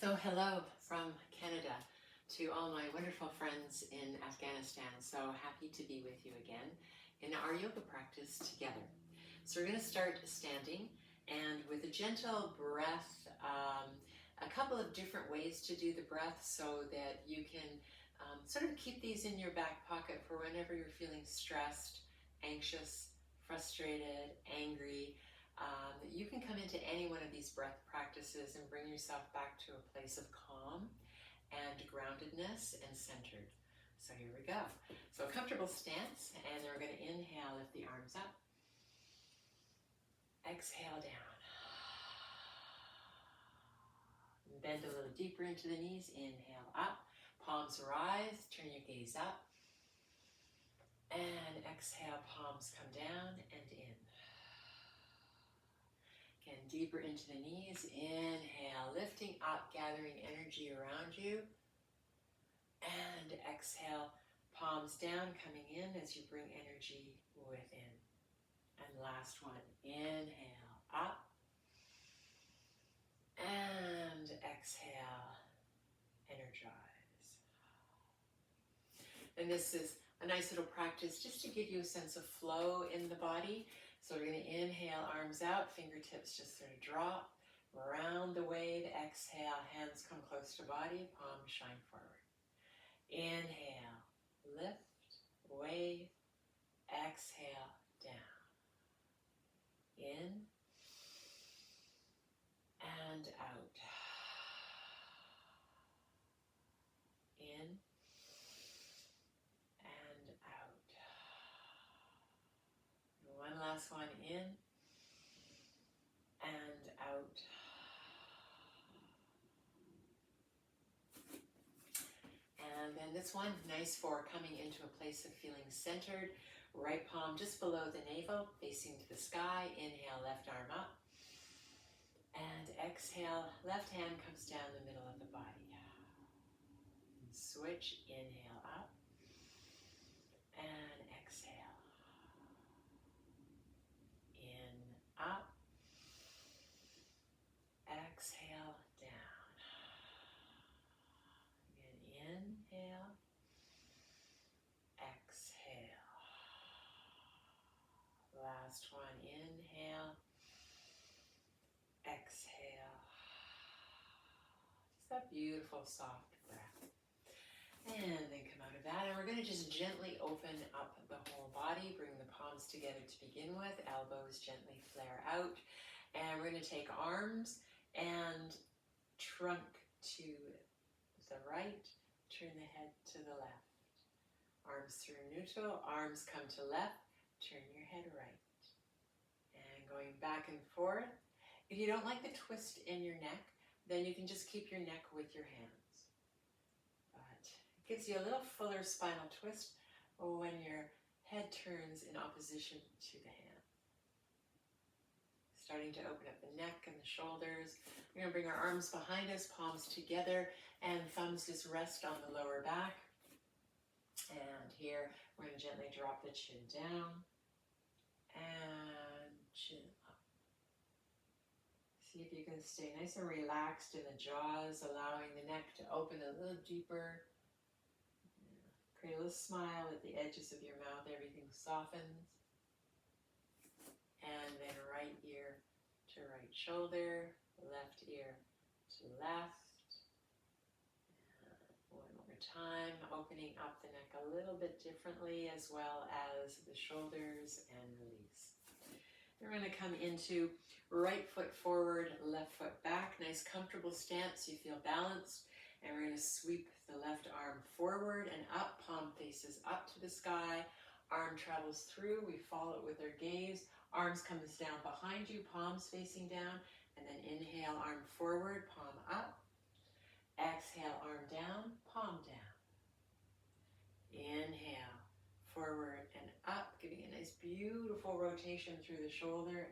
So hello from Canada to all my wonderful friends in Afghanistan. So happy to be with you again in our yoga practice together. So we're going to start standing and with a gentle breath, a couple of different ways to do the breath so that you can sort of keep these in your back pocket for whenever you're feeling stressed, anxious, frustrated, angry. You can come into any one of these breath practices and bring yourself back to a place of calm and groundedness and centered. So here we go. So a comfortable stance, and then we're going to inhale, lift the arms up. Exhale down. Bend a little deeper into the knees. Inhale up. Palms rise. Turn your gaze up. And exhale, palms come down and in. Again, deeper into the knees. Inhale, lifting up, gathering energy around you. And exhale, palms down, coming in as you bring energy within. And last one, inhale, up. And exhale, energize. And this is a nice little practice just to give you a sense of flow in the body. So we're going to inhale, arms out, fingertips just sort of drop. Round the wave, exhale, hands come close to body, palms shine forward. Inhale, lift, wave, exhale, down. In and out. In and out. One last one, in and out. And then this one, nice for coming into a place of feeling centered. Right palm just below the navel, facing to the sky. Inhale, left arm up. And exhale, left hand comes down the middle of the body. Switch, inhale up. And exhale. In, up. Exhale, down. Again, inhale. Exhale. Last one, inhale. Exhale. Just that beautiful, soft breath. And then come out of that, and we're going to just gently open up the whole body. Bring the palms together to begin with. Elbows gently flare out. And we're going to take arms and trunk to the right. Turn the head to the left. Arms through neutral. Arms come to left. Turn your head right. And going back and forth. If you don't like the twist in your neck, then you can just keep your neck with your hands. Gives you a little fuller spinal twist when your head turns in opposition to the hand. Starting to open up the neck and the shoulders. We're going to bring our arms behind us, palms together, and thumbs just rest on the lower back. And here, we're going to gently drop the chin down and chin up. See if you can stay nice and relaxed in the jaws, allowing the neck to open a little deeper. Create a little smile at the edges of your mouth. Everything softens. And then right ear to right shoulder, left ear to left. One more time, opening up the neck a little bit differently, as well as the shoulders, and release. We're going to come into right foot forward, left foot back. Nice comfortable stance. You feel balanced. And we're going to sweep the left arm forward and up, palm faces up to the sky, arm travels through, we follow it with our gaze, arms comes down behind you, palms facing down, and then inhale, arm forward, palm up, exhale, arm down, palm down. Inhale, forward and up, giving a nice beautiful rotation through the shoulder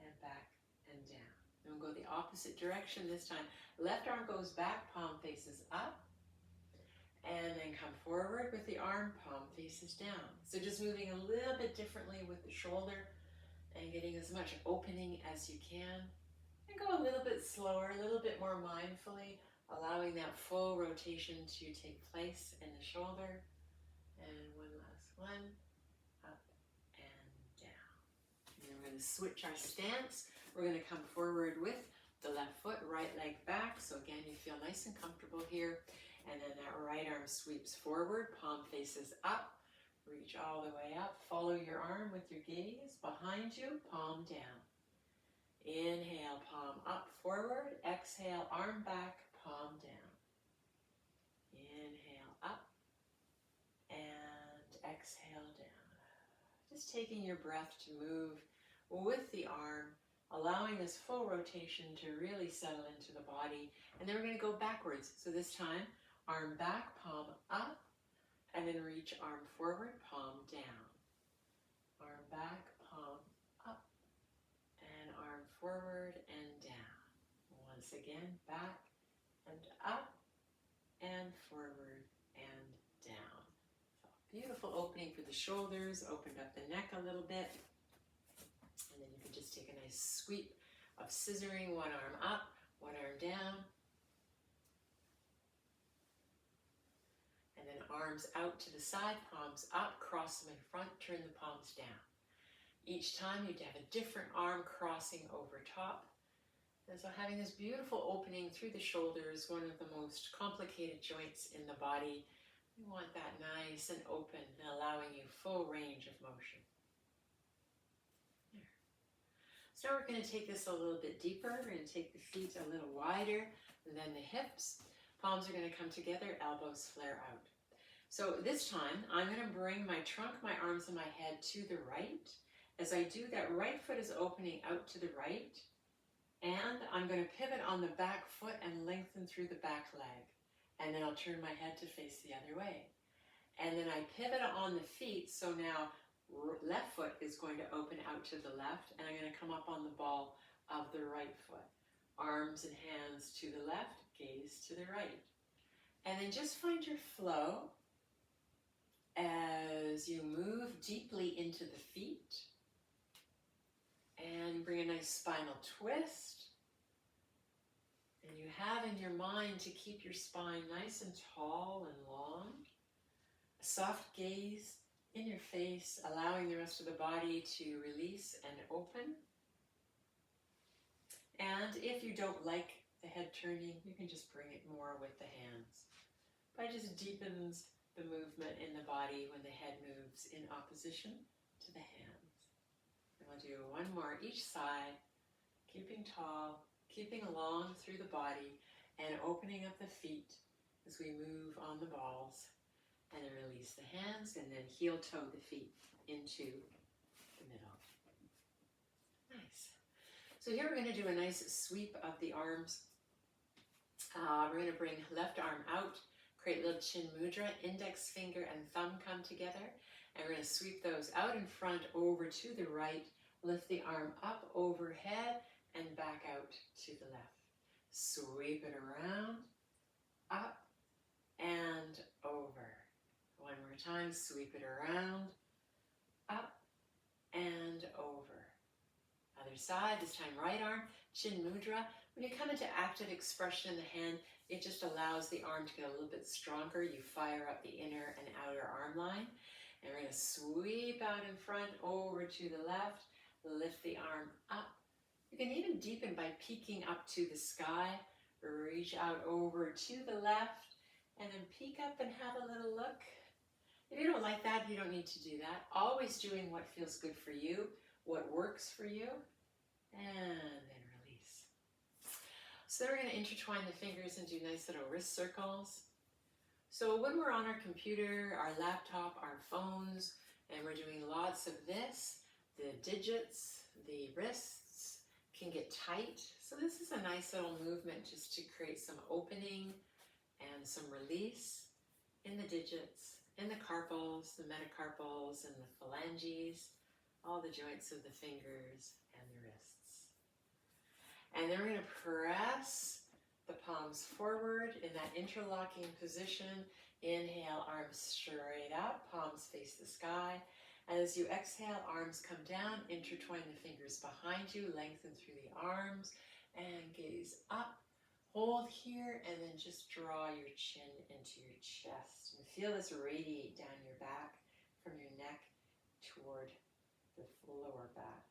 and back and down. And we'll go the opposite direction this time. Left arm goes back, palm faces up. And then come forward with the arm, palm faces down. So just moving a little bit differently with the shoulder and getting as much opening as you can. And go a little bit slower, a little bit more mindfully, allowing that full rotation to take place in the shoulder. And one last one, up and down. And then we're going to switch our stance. We're going to come forward with the left foot, right leg back. So again, you feel nice and comfortable here. And then that right arm sweeps forward, palm faces up. Reach all the way up. Follow your arm with your gaze. Behind you, palm down. Inhale, palm up, forward. Exhale, arm back, palm down. Inhale, up. And exhale, down. Just taking your breath to move with the arm, allowing this full rotation to really settle into the body. And then we're going to go backwards. So this time, arm back, palm up. And then reach arm forward, palm down. Arm back, palm up, and arm forward and down. Once again, back and up, and forward and down. So beautiful opening for the shoulders, opened up the neck a little bit. And then you can just take a nice sweep of scissoring, one arm up, one arm down. And then arms out to the side, palms up, cross them in front, turn the palms down. Each time you'd have a different arm crossing over top. And so having this beautiful opening through the shoulders, one of the most complicated joints in the body. We want that nice and open and allowing you full range of motion. There. So now we're going to take this a little bit deeper. We're going to take the feet a little wider than the hips. Palms are going to come together, elbows flare out. So this time, I'm going to bring my trunk, my arms, and my head to the right. As I do, that right foot is opening out to the right. And I'm going to pivot on the back foot and lengthen through the back leg. And then I'll turn my head to face the other way. And then I pivot on the feet, so now left foot is going to open out to the left, and I'm going to come up on the ball of the right foot. Arms and hands to the left, gaze to the right. And then just find your flow as you move deeply into the feet. And bring a nice spinal twist. And you have in your mind to keep your spine nice and tall and long. A soft gaze in your face, allowing the rest of the body to release and open. And if you don't like the head turning, you can just bring it more with the hands. But it just deepens the movement in the body when the head moves in opposition to the hands. And we'll do one more each side, keeping tall, keeping long through the body, and opening up the feet as we move on the balls. And then release the hands, and then heel toe the feet into the middle. Nice. So here we're going to do a nice sweep of the arms. We're going to bring left arm out, create a little chin mudra, index finger and thumb come together. And we're going to sweep those out in front, over to the right, lift the arm up overhead and back out to the left. Sweep it around, up and over. One more time, sweep it around, up and over. Other side, this time right arm, chin mudra. When you come into active expression in the hand, it just allows the arm to get a little bit stronger. You fire up the inner and outer arm line. And we're going to sweep out in front, over to the left, lift the arm up. You can even deepen by peeking up to the sky. Reach out over to the left, and then peek up and have a little look. If you don't like that, you don't need to do that. Always doing what feels good for you, what works for you, and then release. So then we're going to intertwine the fingers and do nice little wrist circles. So when we're on our computer, our laptop, our phones, and we're doing lots of this, the digits, the wrists can get tight. So this is a nice little movement just to create some opening and some release in the digits, in the carpals, the metacarpals, and the phalanges, all the joints of the fingers and the wrists. And then we're going to press the palms forward in that interlocking position. Inhale, arms straight up, palms face the sky. And as you exhale, arms come down, intertwine the fingers behind you, lengthen through the arms, and gaze up. Hold here and then just draw your chin into your chest. And feel this radiate down your back from your neck toward the lower back.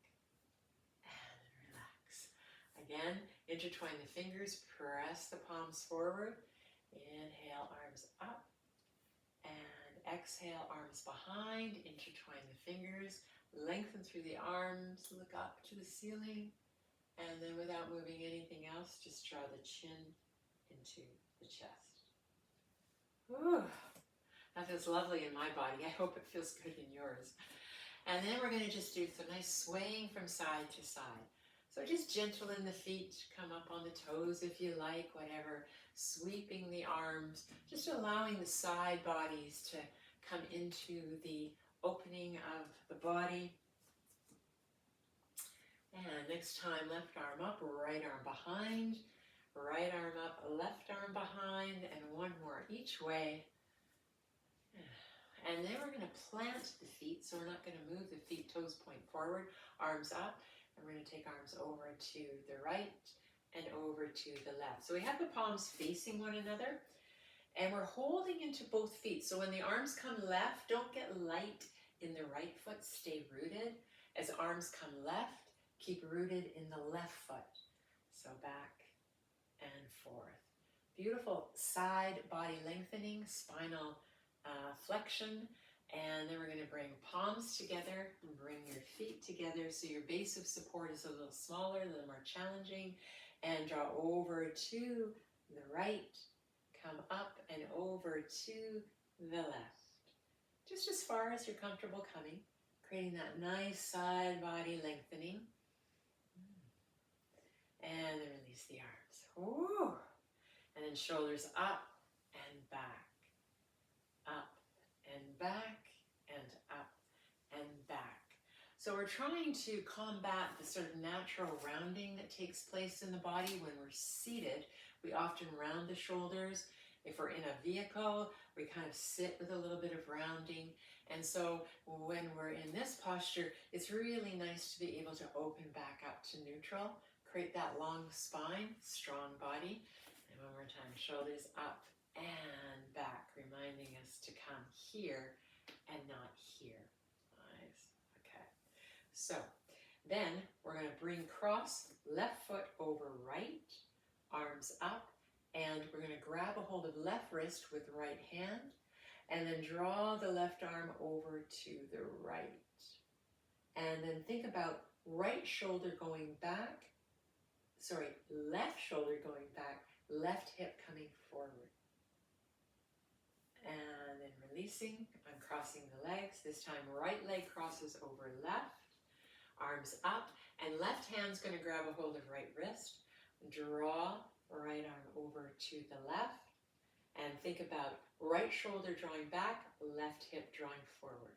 And relax. Again, intertwine the fingers, press the palms forward. Inhale, arms up. And exhale, arms behind. Intertwine the fingers. Lengthen through the arms. Look up to the ceiling. And then without moving anything else, just draw the chin into the chest. Whew. That feels lovely in my body. I hope it feels good in yours. And then we're going to just do some nice swaying from side to side. So just gentle in the feet, come up on the toes if you like, whatever. Sweeping the arms, just allowing the side bodies to come into the opening of the body. And next time, left arm up, right arm behind, right arm up, left arm behind, and one more each way. And then we're going to plant the feet, so we're not going to move the feet, toes point forward, arms up, and we're going to take arms over to the right and over to the left. So we have the palms facing one another, and we're holding into both feet. So when the arms come left, don't get light in the right foot, stay rooted. As arms come left, keep rooted in the left foot. So back and forth. Beautiful side body lengthening, spinal flexion. And then we're going to bring palms together and bring your feet together so your base of support is a little smaller, a little more challenging. And draw over to the right, come up and over to the left. Just as far as you're comfortable coming, creating that nice side body lengthening. And then release the arms. Ooh. And then shoulders up and back. Up and back and up and back. So we're trying to combat the sort of natural rounding that takes place in the body when we're seated. We often round the shoulders. If we're in a vehicle, we kind of sit with a little bit of rounding. And so when we're in this posture, it's really nice to be able to open back up to neutral. Create that long spine, strong body. And one more time, shoulders up and back, reminding us to come here and not here. Nice. Okay. So then we're going to bring cross, left foot over right, arms up, and we're going to grab a hold of left wrist with right hand, and then draw the left arm over to the right. And then think about right shoulder going back, left shoulder going back, left hip coming forward. And then releasing, uncrossing the legs. This time right leg crosses over left, arms up, and left hand's going to grab a hold of right wrist. Draw right arm over to the left, and think about right shoulder drawing back, left hip drawing forward.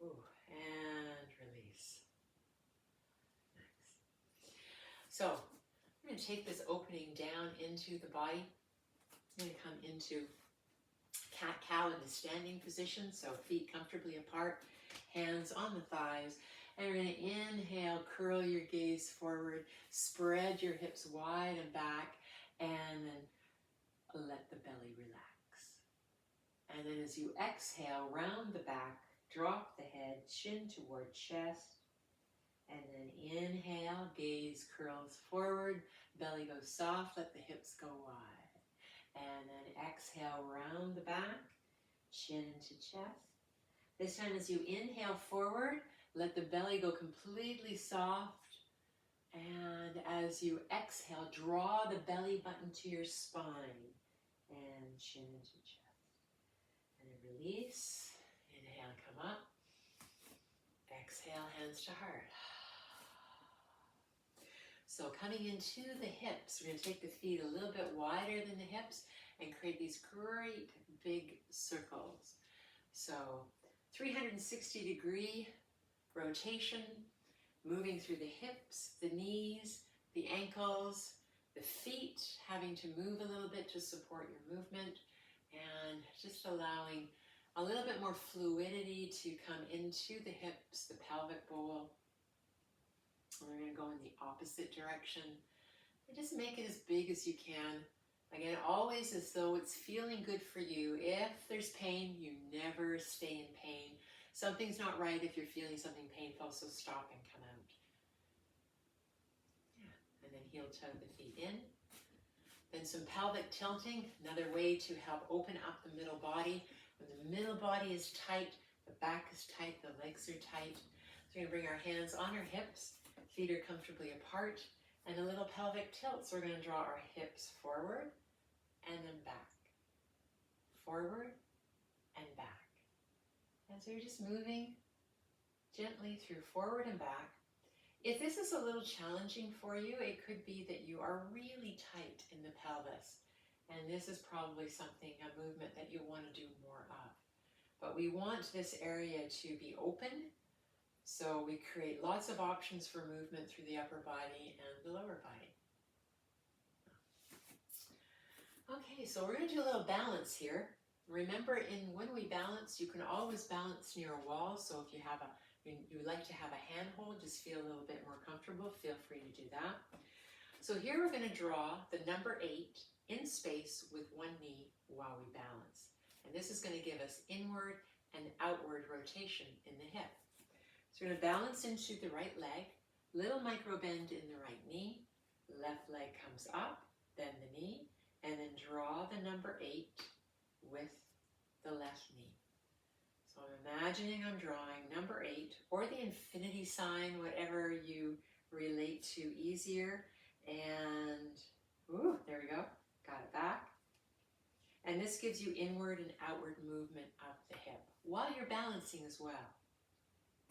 Ooh, and release. So I'm going to take this opening down into the body. I'm going to come into cat-cow in the standing position, so feet comfortably apart, hands on the thighs. And we're going to inhale, curl your gaze forward, spread your hips wide and back, and then let the belly relax. And then as you exhale, round the back, drop the head, chin toward chest. And then inhale, gaze curls forward, belly goes soft, let the hips go wide. And then exhale, round the back, chin into chest. This time as you inhale forward, let the belly go completely soft. And as you exhale, draw the belly button to your spine and chin into chest. And then release, inhale, come up. Exhale, hands to heart. So coming into the hips, we're going to take the feet a little bit wider than the hips and create these great big circles. So 360-degree rotation, moving through the hips, the knees, the ankles, the feet, having to move a little bit to support your movement, and just allowing a little bit more fluidity to come into the hips, the pelvic bowl. And we're going to go in the opposite direction. And just make it as big as you can. Again, always as though it's feeling good for you. If there's pain, you never stay in pain. Something's not right if you're feeling something painful, so stop and come out. Yeah. And then heel toe the feet in. Then some pelvic tilting, another way to help open up the middle body. When the middle body is tight, the back is tight, the legs are tight. So we're going to bring our hands on our hips, feet are comfortably apart, and a little pelvic tilt. So we're going to draw our hips forward and then back, forward and back. And so you're just moving gently through forward and back. If this is a little challenging for you, it could be that you are really tight in the pelvis. And this is probably something, a movement that you want to do more of. But we want this area to be open, so we create lots of options for movement through the upper body and the lower body. Okay, so we're going to do a little balance here. Remember, when we balance, you can always balance near a wall. So if you like to have a handhold, just feel a little bit more comfortable, feel free to do that. So here we're going to draw the number 8 in space with one knee while we balance. And this is going to give us inward and outward rotation in the hip. So we're going to balance into the right leg, little micro bend in the right knee, left leg comes up, bend the knee, and then draw the number 8 with the left knee. So I'm imagining I'm drawing number 8 or the infinity sign, whatever you relate to easier. And, ooh, there we go. Got it back. And this gives you inward and outward movement of the hip while you're balancing as well.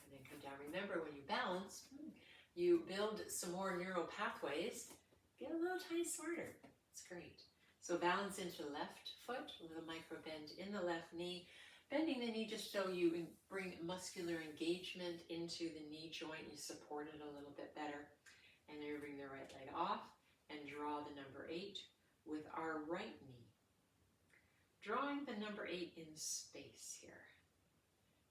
And then come down. Remember, when you balance, you build some more neural pathways. Get a little tiny smarter. It's great. So balance into the left foot, a little micro bend in the left knee. Bending the knee just so you bring muscular engagement into the knee joint. You support it a little bit better. And then you bring the right leg off and draw the number 8 with our right knee. Drawing the number 8 in space here.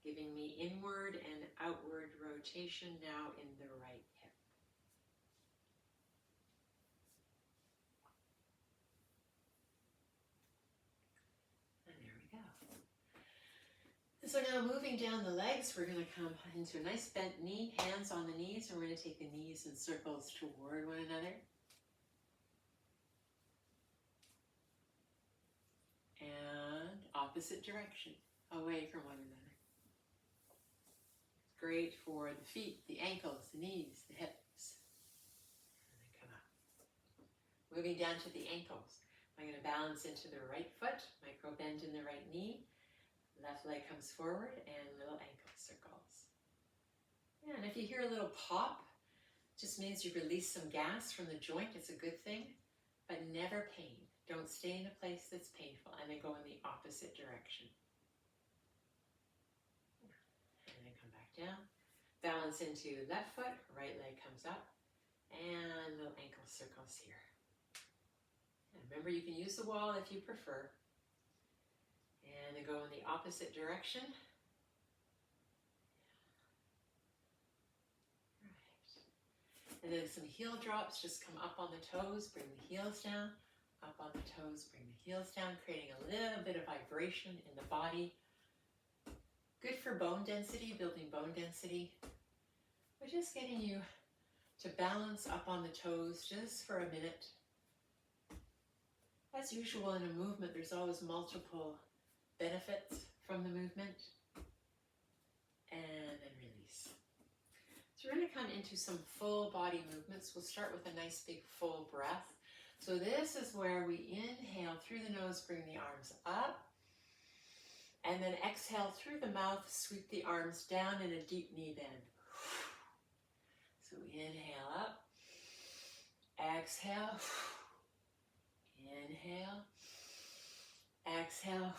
Giving me inward and outward rotation now in the right hip. So now moving down the legs, we're going to come into a nice bent knee, hands on the knees, and we're going to take the knees in circles toward one another. And opposite direction, away from one another. Great for the feet, the ankles, the knees, the hips. And then come up. Moving down to the ankles. I'm going to balance into the right foot, micro bend in the right knee. Left leg comes forward and little ankle circles. Yeah, and if you hear a little pop, just means you release some gas from the joint. It's a good thing, but never pain. Don't stay in a place that's painful, and then go in the opposite direction. And then come back down. Balance into left foot, right leg comes up, and little ankle circles here. And remember, you can use the wall if you prefer. And then go in the opposite direction. Right. And then some heel drops, just come up on the toes, bring the heels down, up on the toes, bring the heels down, creating a little bit of vibration in the body. Good for bone density, building bone density. We're just getting you to balance up on the toes just for a minute. As usual in a movement, there's always multiple benefits from the movement, and then release. So we're going to come into some full body movements. We'll start with a nice big full breath. So this is where we inhale through the nose, bring the arms up, and then exhale through the mouth, sweep the arms down in a deep knee bend. So we inhale up, exhale, inhale, exhale,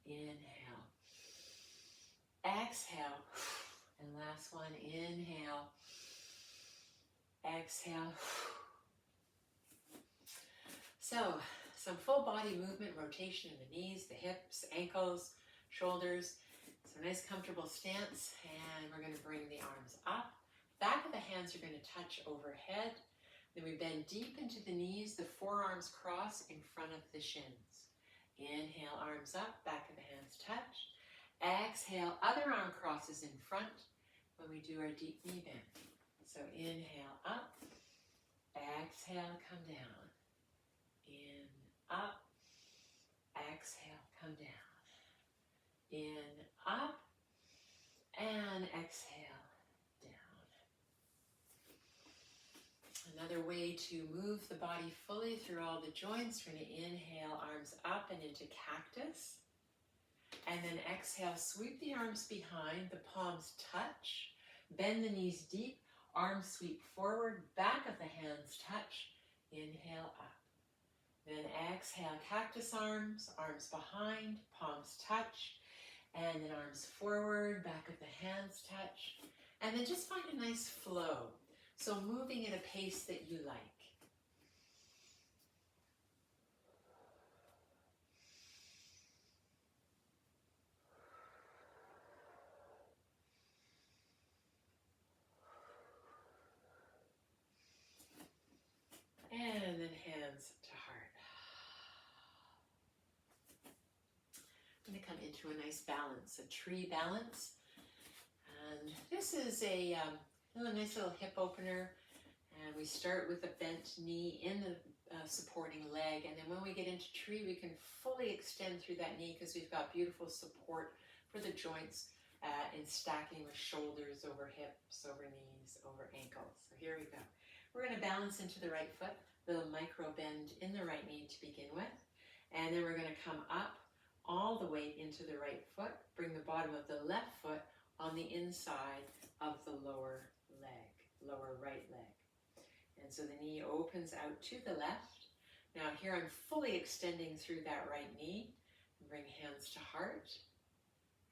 inhale, exhale, and last one, inhale, exhale. So, some full body movement, rotation in the knees, the hips, ankles, shoulders. So nice comfortable stance, and we're going to bring the arms up back of the hands are going to touch overhead. Then we bend deep into the knees, the forearms cross in front of the shins. Inhale, arms up, back of the hands touch. Exhale, other arm crosses in front when we do our deep knee bend. So inhale, up. Exhale, come down. In, up. Exhale, come down. In, up. And exhale, down. Another way to move the body fully through all the joints, we're going to inhale, arms up and into cactus. And then exhale, sweep the arms behind, the palms touch. Bend the knees deep, arms sweep forward, back of the hands touch. Inhale, up. Then exhale, cactus arms, arms behind, palms touch. And then arms forward, back of the hands touch. And then just find a nice flow. So moving at a pace that you like. And then hands to heart. I'm going to come into a nice balance, a tree balance. And this is a nice little hip opener. And we start with a bent knee in the supporting leg. And then when we get into tree, we can fully extend through that knee because we've got beautiful support for the joints in stacking with shoulders over hips, over knees, over ankles. So here we go. We're going to balance into the right foot, little micro bend in the right knee to begin with. And then we're going to come up all the way into the right foot, bring the bottom of the left foot on the inside of the lower leg, lower right leg. And so the knee opens out to the left. Now here I'm fully extending through that right knee. Bring hands to heart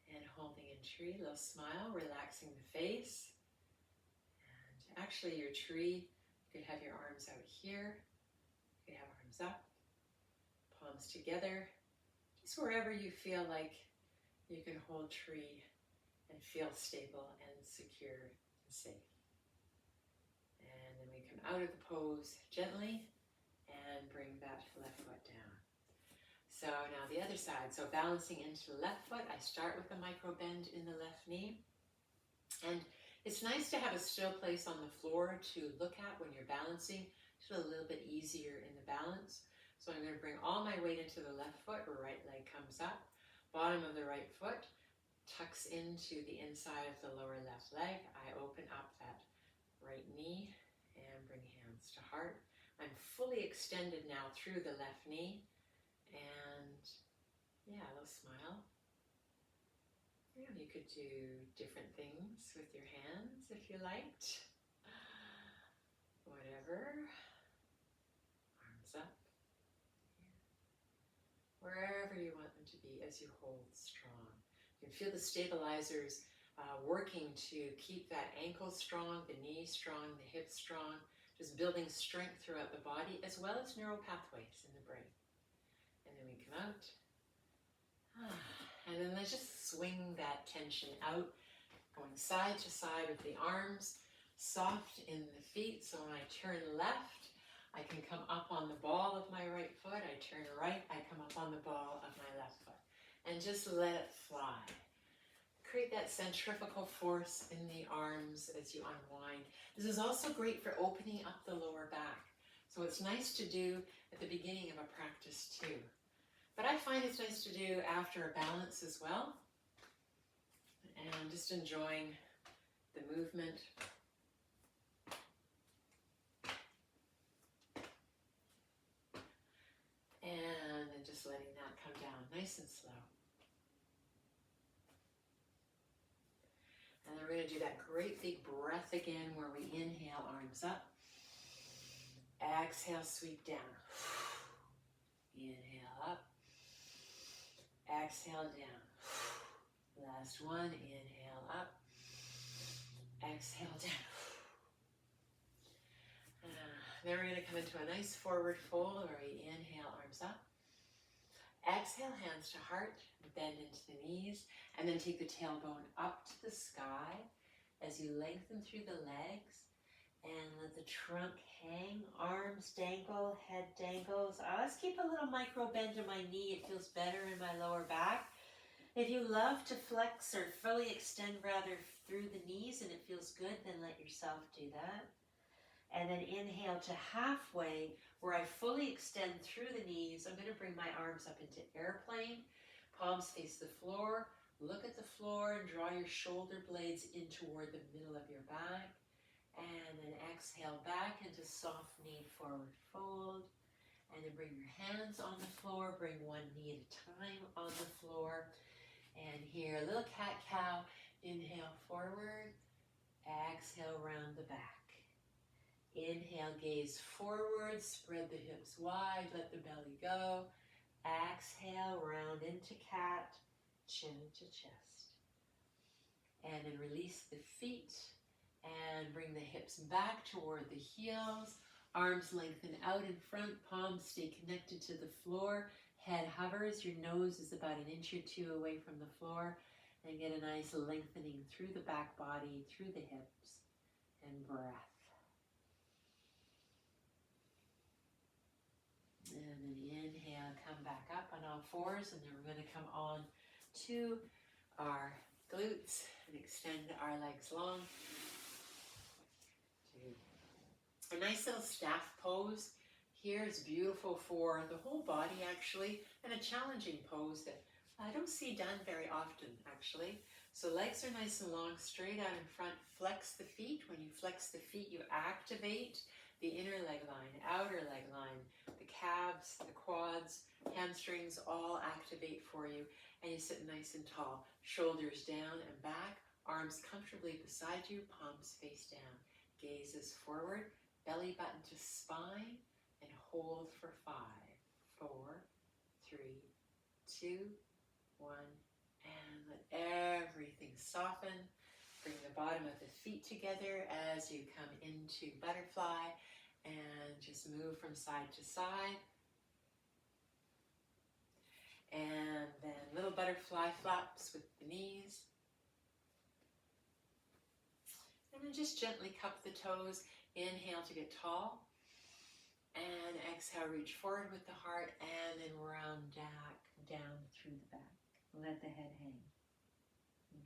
and holding in tree, little smile, relaxing the face. And actually your tree, you could have your arms out here, you could have arms up, palms together, just wherever you feel like you can hold tree and feel stable and secure and safe. And then we come out of the pose gently and bring that left foot down. So now the other side, so balancing into the left foot, I start with a micro bend in the left knee. And it's nice to have a still place on the floor to look at when you're balancing. It's a little bit easier in the balance. So I'm going to bring all my weight into the left foot, right leg comes up, bottom of the right foot tucks into the inside of the lower left leg. I open up that right knee and bring hands to heart. I'm fully extended now through the left knee. And yeah, a little smile. Yeah, you could do different things with your hands if you liked. Whatever. Arms up. Wherever you want them to be as you hold strong. You can feel the stabilizers working to keep that ankle strong, the knee strong, the hips strong, just building strength throughout the body as well as neural pathways in the brain. And then we come out. And then let's just swing that tension out, going side to side with the arms, soft in the feet. So when I turn left, I can come up on the ball of my right foot. I turn right, I come up on the ball of my left foot. And just let it fly. Create that centrifugal force in the arms as you unwind. This is also great for opening up the lower back. So it's nice to do at the beginning of a practice too. But I find it's nice to do after a balance as well. And just enjoying the movement. And then just letting that come down nice and slow. And then we're going to do that great big breath again where we inhale, arms up. Exhale, sweep down. Inhale up. Exhale down. Last one, inhale up. Exhale down. Then we're going to come into a nice forward fold where we inhale, arms up. Exhale, hands to heart, bend into the knees, and then take the tailbone up to the sky. as you lengthen through the legs and let the trunk hang, arms dangle, head dangles. I always keep a little micro bend in my knee. It feels better in my lower back. If you love to flex or fully extend rather through the knees and it feels good, then let yourself do that. And then inhale to halfway, where I fully extend through the knees. I'm going to bring my arms up into airplane. Palms face the floor. Look at the floor and draw your shoulder blades in toward the middle of your back. And then exhale back into soft knee forward fold. And then bring your hands on the floor. Bring one knee at a time on the floor. And here, a little cat-cow. Inhale forward. Exhale round the back. Inhale, gaze forward. Spread the hips wide. Let the belly go. Exhale, round into cat. Chin to chest. And then release the feet. And bring the hips back toward the heels. Arms lengthen out in front. Palms stay connected to the floor. Head hovers. Your nose is about 1 inch or 2 away from the floor. And get a nice lengthening through the back body, through the hips. And breath. And then inhale, come back up on all fours. And then we're going to come on to our glutes and extend our legs long. A nice little staff pose here is beautiful for the whole body actually, and a challenging pose that I don't see done very often actually. So legs are nice and long, straight out in front. Flex the feet. When you flex the feet, you activate the inner leg line, outer leg line, the calves, the quads, hamstrings all activate for you. And you sit nice and tall, shoulders down and back, arms comfortably beside you, palms face down, gazes forward. Belly button to spine, and hold for 5, 4, 3, 2, 1, and let everything soften. Bring the bottom of the feet together as you come into butterfly, and just move from side to side. And then little butterfly flaps with the knees. And then just gently cup the toes. Inhale to get tall, and exhale, reach forward with the heart, and then round back, down through the back. Let the head hang.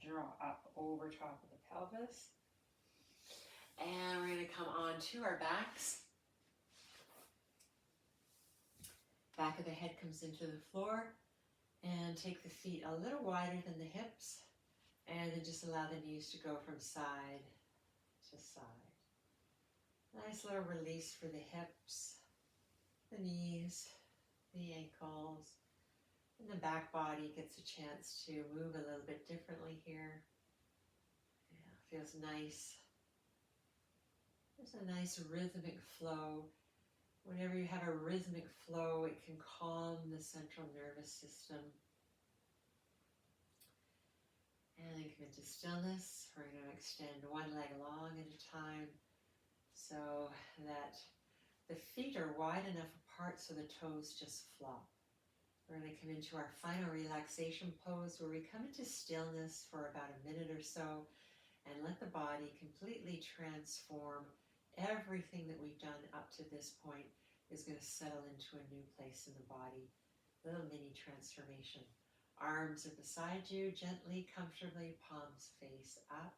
Draw up over top of the pelvis. And we're going to come on to our backs. Back of the head comes into the floor, and take the feet a little wider than the hips, and then just allow the knees to go from side to side. Nice little release for the hips, the knees, the ankles, and the back body gets a chance to move a little bit differently here. Yeah, feels nice. There's a nice rhythmic flow. Whenever you have a rhythmic flow, it can calm the central nervous system. And then come into stillness. We're going to extend one leg long at a time, so that the feet are wide enough apart so the toes just flop. We're going to come into our final relaxation pose where we come into stillness for about 1 minute or so and let the body completely transform. Everything that we've done up to this point is going to settle into a new place in the body. Little mini transformation. Arms are beside you, gently, comfortably, palms face up.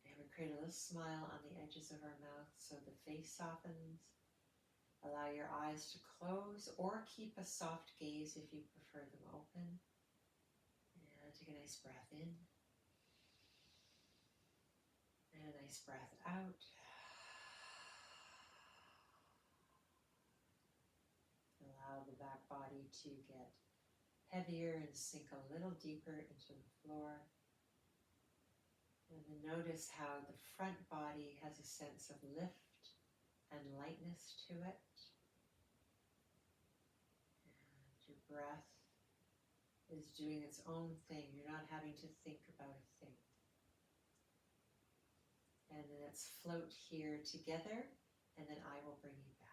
And we create a little smile on the edges of our mouth so the face softens. Allow your eyes to close or keep a soft gaze if you prefer them open. And take a nice breath in. And a nice breath out. Allow the back body to get heavier and sink a little deeper into the floor. And then notice how the front body has a sense of lift and lightness to it. And your breath is doing its own thing. You're not having to think about a thing. And then let's float here together, and then I will bring you back.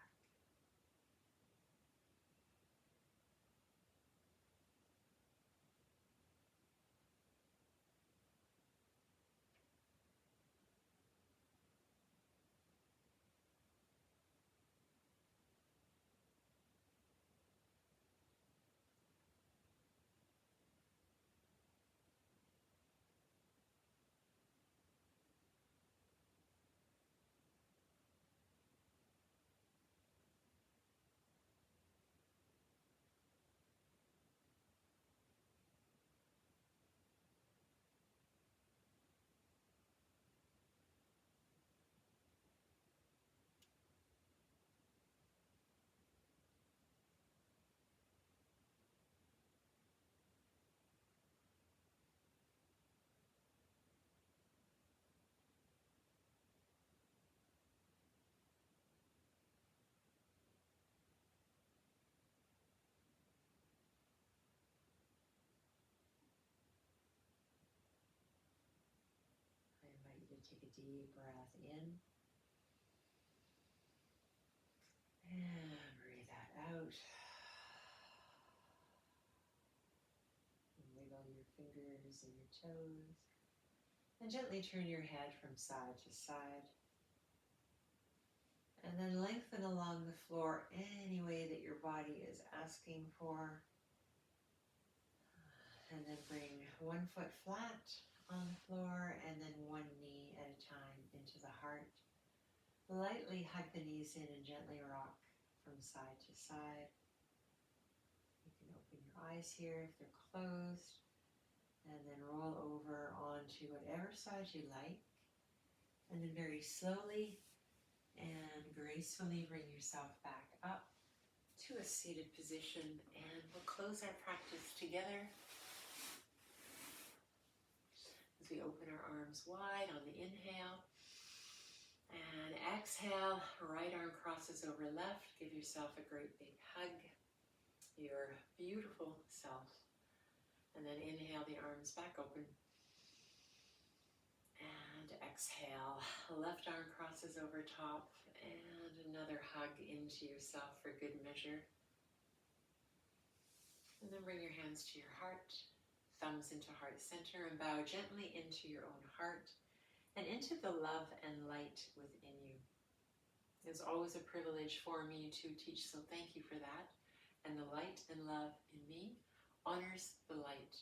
deep breath in. And breathe that out. And wiggle your fingers and your toes. And gently turn your head from side to side. And then lengthen along the floor any way that your body is asking for. And then bring one foot flat on the floor and then one knee at a time into the heart. Lightly hug the knees in and gently rock from side to side. You can open your eyes here if they're closed. And then roll over onto whatever side you like. And then very slowly and gracefully bring yourself back up to a seated position. And we'll close our practice together as we open our arms wide on the inhale. And exhale, right arm crosses over left. Give yourself a great big hug, your beautiful self. And then inhale the arms back open. And exhale, left arm crosses over top. And another hug into yourself for good measure. And then bring your hands to your heart, thumbs into heart center, and bow gently into your own heart. And into the love and light within you. It's always a privilege for me to teach, so thank you for that. And the light and love in me honors the light